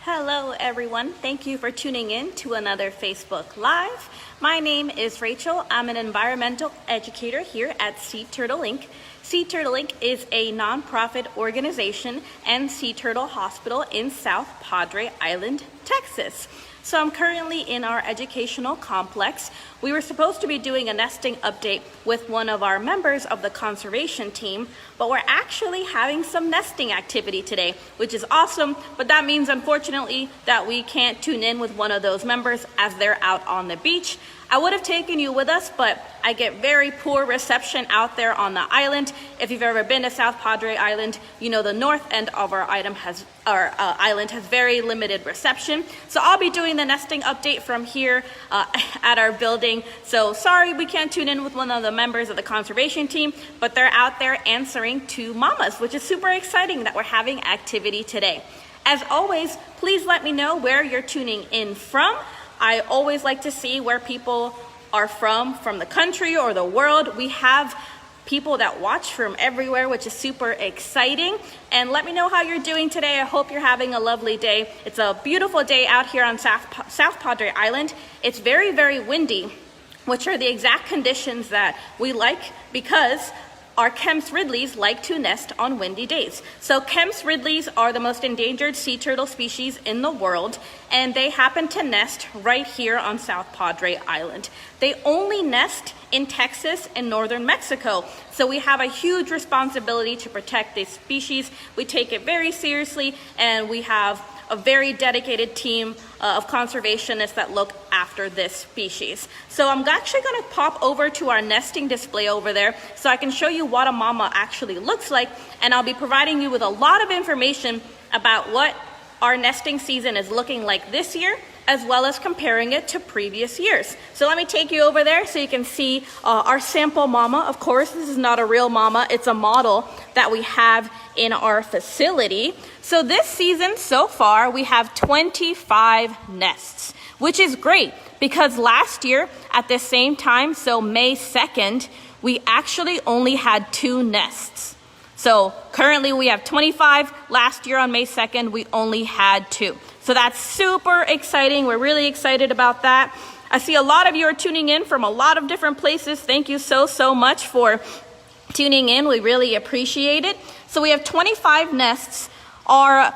Hello everyone, thank you for tuning in to another Facebook Live. My name is Rachel. I'm an environmental educator here at Sea Turtle Inc. Sea Turtle Inc. is a nonprofit organization and sea turtle hospital in South Padre Island, Texas. So I'm currently in our educational complex. We were supposed to be doing a nesting update with one of our members of the conservation team, but we're actually having some nesting activity today, which is awesome, but that means unfortunately that we can't tune in with one of those members as they're out on the beach. I would have taken you with us, but I get very poor reception out there on the island. If you've ever been to South Padre Island, you know the north end of our island has very limited reception. So I'll be doing the nesting update from here at our building. So sorry we can't tune in with one of the members of the conservation team, but they're out there answering to mamas, which is super exciting that we're having activity today. As always, please let me know where you're tuning in from. I always like to see where people are from the country or the world. We have people that watch from everywhere, which is super exciting. And let me know how you're doing today. I hope you're having a lovely day. It's a beautiful day out here on South Padre Island. It's very, very windy, which are the exact conditions that we like because our Kemps Ridleys like to nest on windy days. So Kemps Ridleys are the most endangered sea turtle species in the world, and they happen to nest right here on South Padre Island. They only nest in Texas and northern Mexico, so we have a huge responsibility to protect this species. We take it very seriously, and we have a very dedicated team of conservationists that look after this species. So I'm actually going to pop over to our nesting display over there so I can show you what a mama actually looks like, and I'll be providing you with a lot of information about what our nesting season is looking like this year, as well as comparing it to previous years. So let me take you over there so you can see our sample mama. Of course, this is not a real mama, it's a model that we have in our facility. So this season so far, we have 25 nests, which is great because last year at the same time, so May 2nd, we actually only had 2 nests. So currently we have 25. Last year on May 2nd, we only had 2. So that's super exciting. We're really excited about that. I see a lot of you are tuning in from a lot of different places. Thank you so much for tuning in. We really appreciate it. So we have 25 nests. Our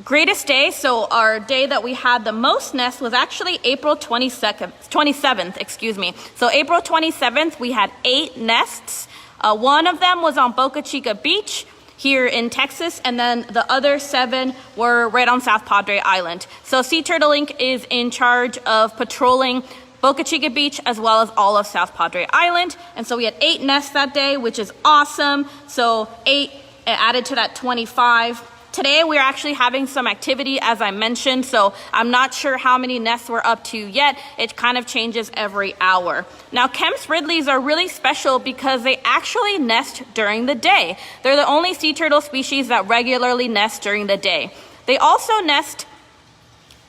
greatest day, so our day that we had the most nests was actually April 27th, excuse me. So April 27th, we had 8 nests. One of them was on Boca Chica Beach here in Texas, and then the other 7 were right on South Padre Island. So Sea Turtle Inc. is in charge of patrolling Boca Chica Beach as well as all of South Padre Island. And so we had 8 nests that day, which is awesome. So 8 added to that 25. Today we're actually having some activity, as I mentioned, so I'm not sure how many nests we're up to yet. It kind of changes every hour. Now, Kemps Ridleys are really special because they actually nest during the day. They're the only sea turtle species that regularly nest during the day. They also nest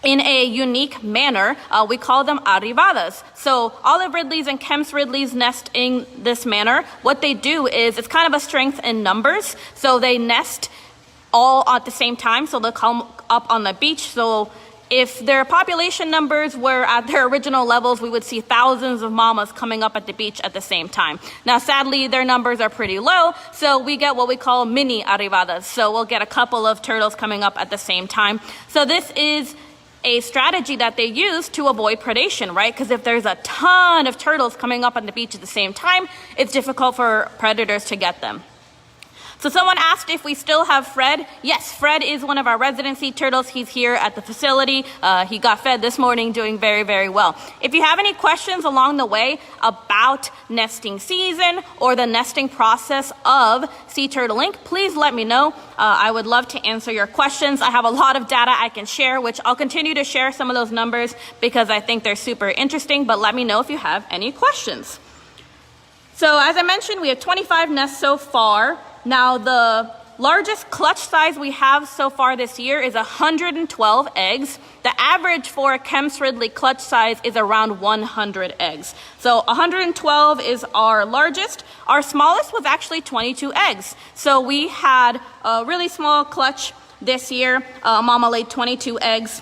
in a unique manner. We call them arribadas. So olive ridleys and Kemps Ridleys nest in this manner. What they do is, it's kind of a strength in numbers. So they nest all at the same time, so they'll come up on the beach. So if their population numbers were at their original levels, we would see thousands of mamas coming up at the beach at the same time. Now, sadly, their numbers are pretty low, so we get what we call mini arribadas. So we'll get a couple of turtles coming up at the same time. So this is a strategy that they use to avoid predation, right? Because if there's a ton of turtles coming up on the beach at the same time, it's difficult for predators to get them. So someone asked if we still have Fred. Yes, Fred is one of our residency turtles. He's here at the facility. He got fed this morning, doing very well. If you have any questions along the way about nesting season or the nesting process of Sea Turtle Inc., please let me know. I would love to answer your questions. I have a lot of data I can share, which I'll continue to share some of those numbers because I think they're super interesting, but let me know if you have any questions. So as I mentioned, we have 25 nests so far. Now, the largest clutch size we have so far this year is 112 eggs. The average for a Kemps Ridley clutch size is around 100 eggs. So 112 is our largest. Our smallest was actually 22 eggs. So we had a really small clutch This year, mama laid 22 eggs.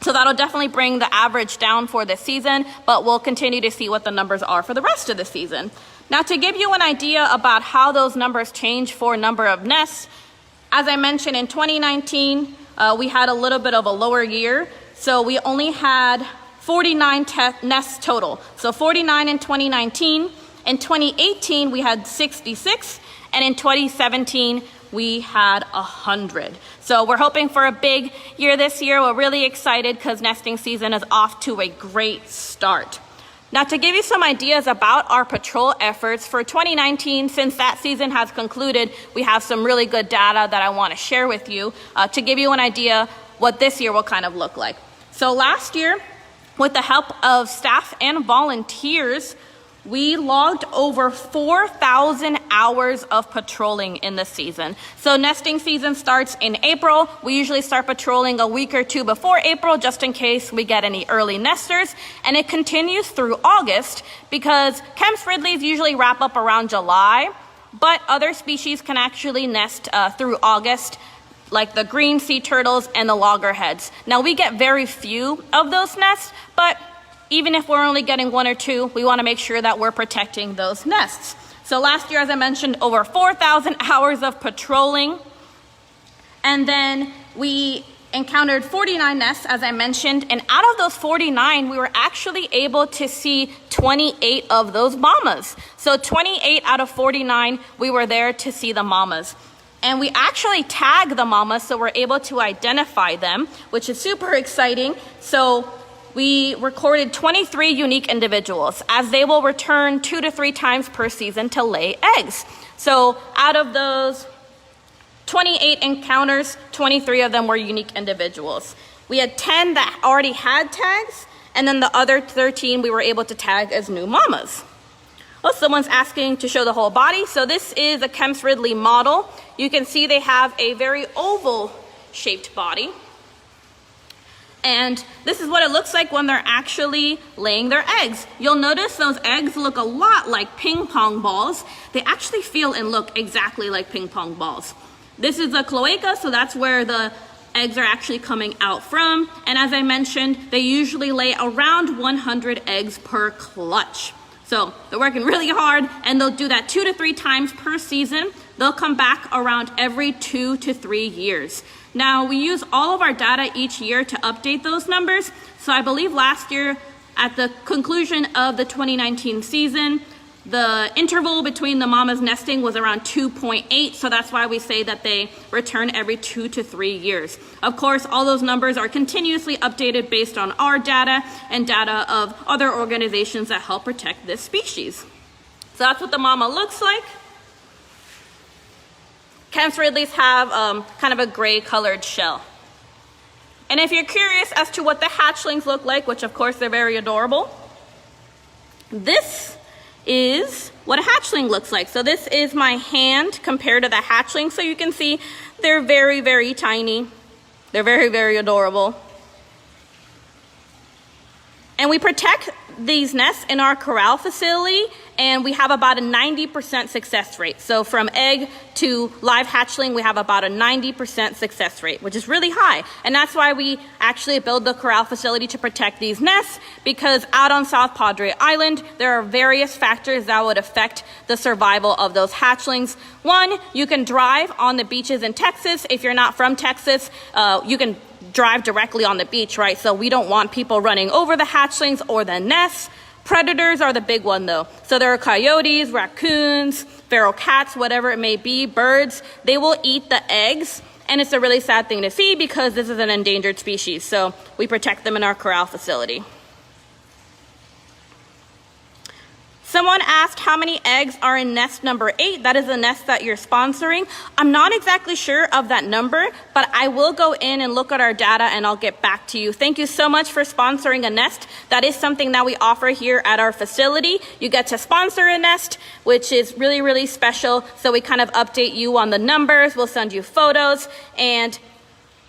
So that'll definitely bring the average down for this season, but we'll continue to see what the numbers are for the rest of the season. Now, to give you an idea about how those numbers change for number of nests, as I mentioned, in 2019, we had a little bit of a lower year. So we only had 49 nests total. So 49 in 2019. In 2018, we had 66. And in 2017, we had 100. So we're hoping for a big year this year. We're really excited because nesting season is off to a great start. Now, to give you some ideas about our patrol efforts for 2019, since that season has concluded, we have some really good data that I want to share with you to give you an idea what this year will kind of look like. So last year, with the help of staff and volunteers, we logged over 4,000 hours of patrolling in the season. So nesting season starts in April. We usually start patrolling a week or two before April, just in case we get any early nesters. And it continues through August because Kemps Ridleys usually wrap up around July, but other species can actually nest through August, like the green sea turtles and the loggerheads. Now, we get very few of those nests, but even if we're only getting one or two, we want to make sure that we're protecting those nests. So last year, as I mentioned, over 4,000 hours of patrolling. And then we encountered 49 nests, as I mentioned. And out of those 49, we were actually able to see 28 of those mamas. So 28 out of 49, we were there to see the mamas. And we actually tag the mamas, so we're able to identify them, which is super exciting. So we recorded 23 unique individuals, as they will return 2 to 3 times per season to lay eggs. So out of those 28 encounters, 23 of them were unique individuals. We had 10 that already had tags, and then the other 13 we were able to tag as new mamas. Well, someone's asking to show the whole body. So this is a Kemps Ridley model. You can see they have a very oval shaped body. And this is what it looks like when they're actually laying their eggs. You'll notice those eggs look a lot like ping pong balls. They actually feel and look exactly like ping pong balls. This is a cloaca, so that's where the eggs are actually coming out from. And as I mentioned, they usually lay around 100 eggs per clutch. So they're working really hard, and they'll do that 2 to 3 times per season. They'll come back around every 2 to 3 years. Now, we use all of our data each year to update those numbers. So I believe last year, at the conclusion of the 2019 season, the interval between the mamas nesting was around 2.8. So that's why we say that they return every 2 to 3 years. Of course, all those numbers are continuously updated based on our data and data of other organizations that help protect this species. So that's what the mama looks like. Kemps Ridleys have kind of a gray colored shell. And if you're curious as to what the hatchlings look like, which of course they're very adorable, this is what a hatchling looks like. So this is my hand compared to the hatchling. So you can see they're very, very tiny. They're very, very adorable. And we protect these nests in our corral facility, and we have about a 90% success rate. So from egg to live hatchling, we have about a 90% success rate, which is really high. And that's why we actually build the corral facility to protect these nests, because out on South Padre Island, there are various factors that would affect the survival of those hatchlings. One, you can drive on the beaches in Texas. If you're not from Texas, you can drive directly on the beach, right? So we don't want people running over the hatchlings or the nests. Predators are the big one though. So there are coyotes, raccoons, feral cats, whatever it may be, birds. They will eat the eggs, and it's a really sad thing to see because this is an endangered species. So we protect them in our corral facility. Someone asked how many eggs are in nest number 8. That is the nest that you're sponsoring. I'm not exactly sure of that number, but I will go in and look at our data and I'll get back to you. Thank you so much for sponsoring a nest. That is something that we offer here at our facility. You get to sponsor a nest, which is really, really special. So we kind of update you on the numbers. We'll send you photos, and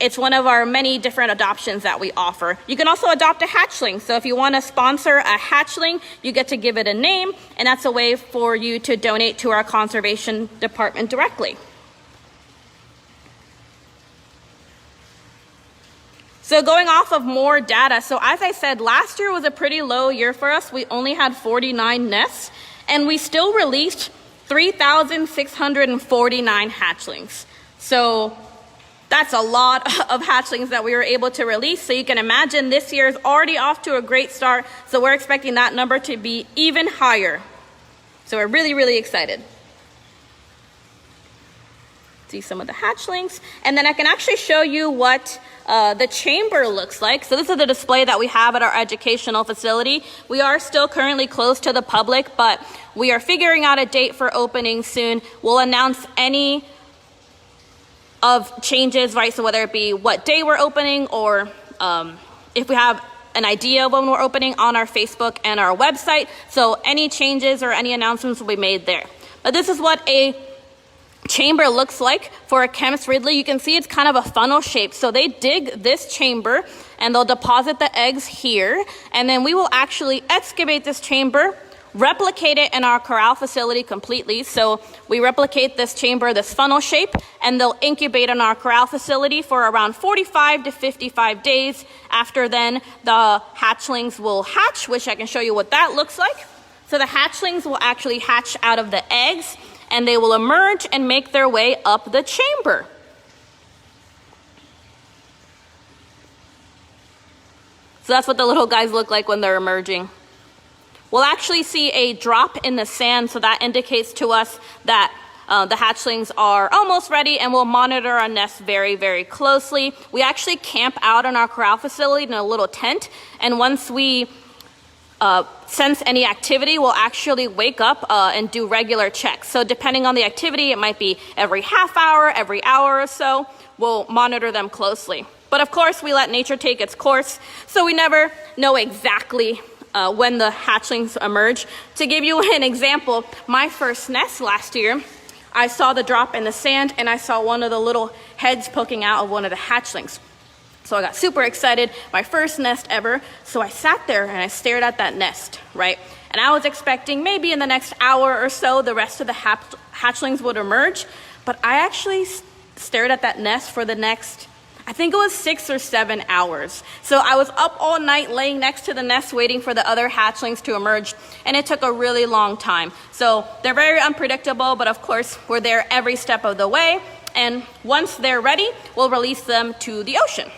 it's one of our many different adoptions that we offer. You can also adopt a hatchling. So if you want to sponsor a hatchling, you get to give it a name, and that's a way for you to donate to our conservation department directly. So going off of more data, so as I said, last year was a pretty low year for us. We only had 49 nests, and we still released 3,649 hatchlings. So that's a lot of hatchlings that we were able to release. So you can imagine this year is already off to a great start. So we're expecting that number to be even higher. So we're really, really excited. See some of the hatchlings. And then I can actually show you what the chamber looks like. So this is the display that we have at our educational facility. We are still currently closed to the public, but we are figuring out a date for opening soon. We'll announce any of changes, right? So whether it be what day we're opening or if we have an idea of when we're opening on our Facebook and our website. So any changes or any announcements will be made there. But this is what a chamber looks like for a Kemps Ridley. You can see it's kind of a funnel shape. So they dig this chamber and they'll deposit the eggs here. And then we will actually excavate this chamber, replicate it in our corral facility completely. So we replicate this chamber, this funnel shape, and they'll incubate in our corral facility for around 45 to 55 days. After then, the hatchlings will hatch, which I can show you what that looks like. So the hatchlings will actually hatch out of the eggs, and they will emerge and make their way up the chamber. So that's what the little guys look like when they're emerging. We'll actually see a drop in the sand, so that indicates to us that the hatchlings are almost ready, and we'll monitor our nest very, very closely. We actually camp out in our corral facility in a little tent, and once we sense any activity, we'll actually wake up and do regular checks. So depending on the activity, it might be every half hour, every hour or so, we'll monitor them closely. But of course, we let nature take its course, so we never know exactly when the hatchlings emerge. To give you an example, my first nest last year, I saw the drop in the sand and I saw one of the little heads poking out of one of the hatchlings. So I got super excited, my first nest ever. So I sat there and I stared at that nest, right? And I was expecting maybe in the next hour or so, the rest of the hatchlings would emerge. But I actually stared at that nest for the next, I think it was 6 or 7 hours. So I was up all night laying next to the nest waiting for the other hatchlings to emerge, and it took a really long time. So they're very unpredictable, but of course we're there every step of the way, and once they're ready, we'll release them to the ocean.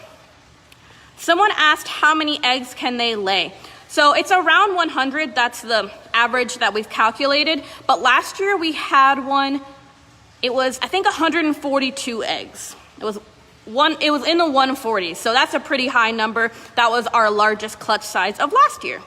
Someone asked how many eggs can they lay. So it's around 100, that's the average that we've calculated, but last year we had one, it was I think 142 eggs. It was in the 140s, so that's a pretty high number. That was our largest clutch size of last year.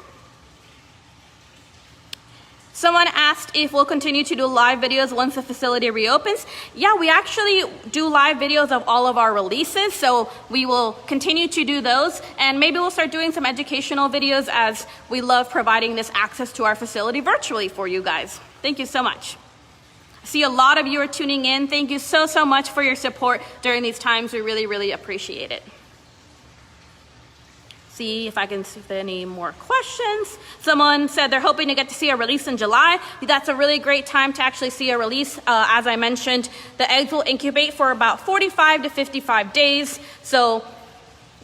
Someone asked if we'll continue to do live videos once the facility reopens. Yeah, we actually do live videos of all of our releases, so we will continue to do those, and maybe we'll start doing some educational videos as we love providing this access to our facility virtually for you guys. Thank you so much. I see a lot of you are tuning in. Thank you so, so much for your support during these times. We really, really appreciate it. See if I can see if there are any more questions. Someone said they're hoping to get to see a release in July. That's a really great time to actually see a release. As I mentioned, the eggs will incubate for about 45 to 55 days. So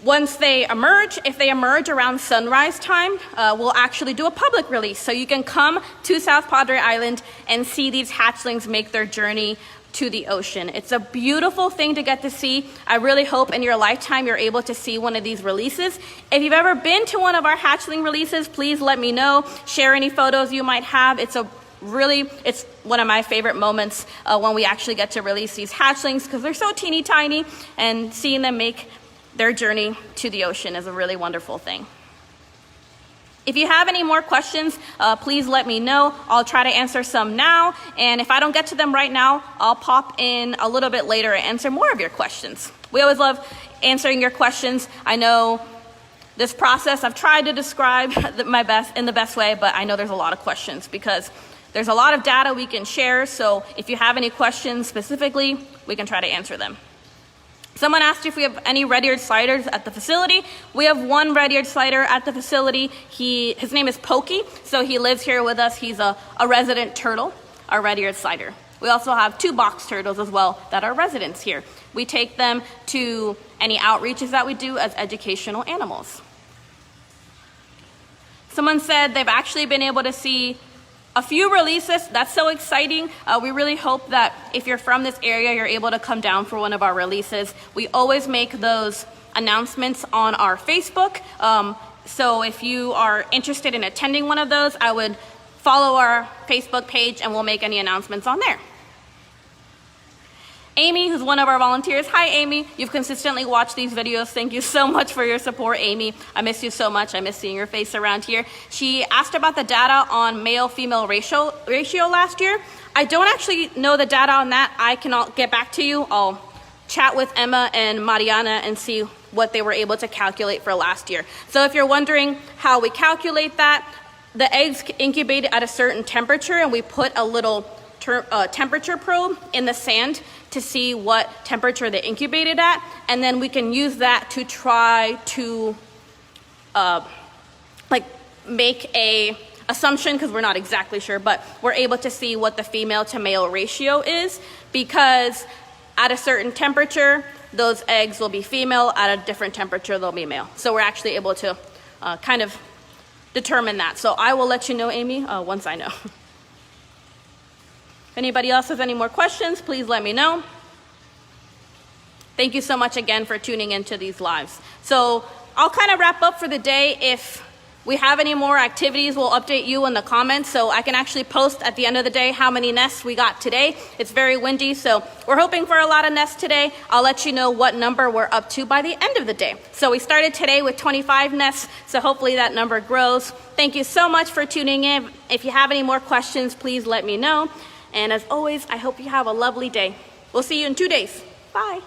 once they emerge, if they emerge around sunrise time, we'll actually do a public release. So you can come to South Padre Island and see these hatchlings make their journey to the ocean. It's a beautiful thing to get to see. I really hope in your lifetime you're able to see one of these releases. If you've ever been to one of our hatchling releases, please let me know. Share any photos you might have. It's one of my favorite moments when we actually get to release these hatchlings because they're so teeny tiny, and seeing them make their journey to the ocean is a really wonderful thing. If you have any more questions, please let me know. I'll try to answer some now, and if I don't get to them right now, I'll pop in a little bit later and answer more of your questions. We always love answering your questions. I know this process I've tried to describe in the best way, but I know there's a lot of questions because there's a lot of data we can share. So if you have any questions specifically, we can try to answer them. Someone asked if we have any red-eared sliders at the facility. We have one red-eared slider at the facility. His name is Pokey, so he lives here with us. He's a resident turtle, a red-eared slider. We also have 2 box turtles as well that are residents here. We take them to any outreaches that we do as educational animals. Someone said they've actually been able to see a few releases. That's so exciting. We really hope that if you're from this area, you're able to come down for one of our releases. We always make those announcements on our Facebook. So if you are interested in attending one of those, I would follow our Facebook page and we'll make any announcements on there. Amy, who's one of our volunteers. Hi, Amy. You've consistently watched these videos. Thank you so much for your support, Amy. I miss you so much. I miss seeing your face around here. She asked about the data on male-female ratio last year. I don't actually know the data on that. I cannot get back to you. I'll chat with Emma and Mariana and see what they were able to calculate for last year. So if you're wondering how we calculate that, the eggs incubate at a certain temperature, and we put a little temperature probe in the sand to see what temperature they incubated at, and then we can use that to try to make a assumption, because we're not exactly sure, but we're able to see what the female to male ratio is, because at a certain temperature those eggs will be female, at a different temperature they'll be male. So we're actually able to kind of determine that. So I will let you know, Amy, once I know. If anybody else has any more questions, please let me know. Thank you so much again for tuning into these lives. So I'll kind of wrap up for the day. If we have any more activities, we'll update you in the comments, so I can actually post at the end of the day how many nests we got today. It's very windy, so we're hoping for a lot of nests today. I'll let you know what number we're up to by the end of the day. So we started today with 25 nests, so hopefully that number grows. Thank you so much for tuning in. If you have any more questions, please let me know. And as always, I hope you have a lovely day. We'll see you in 2 days. Bye.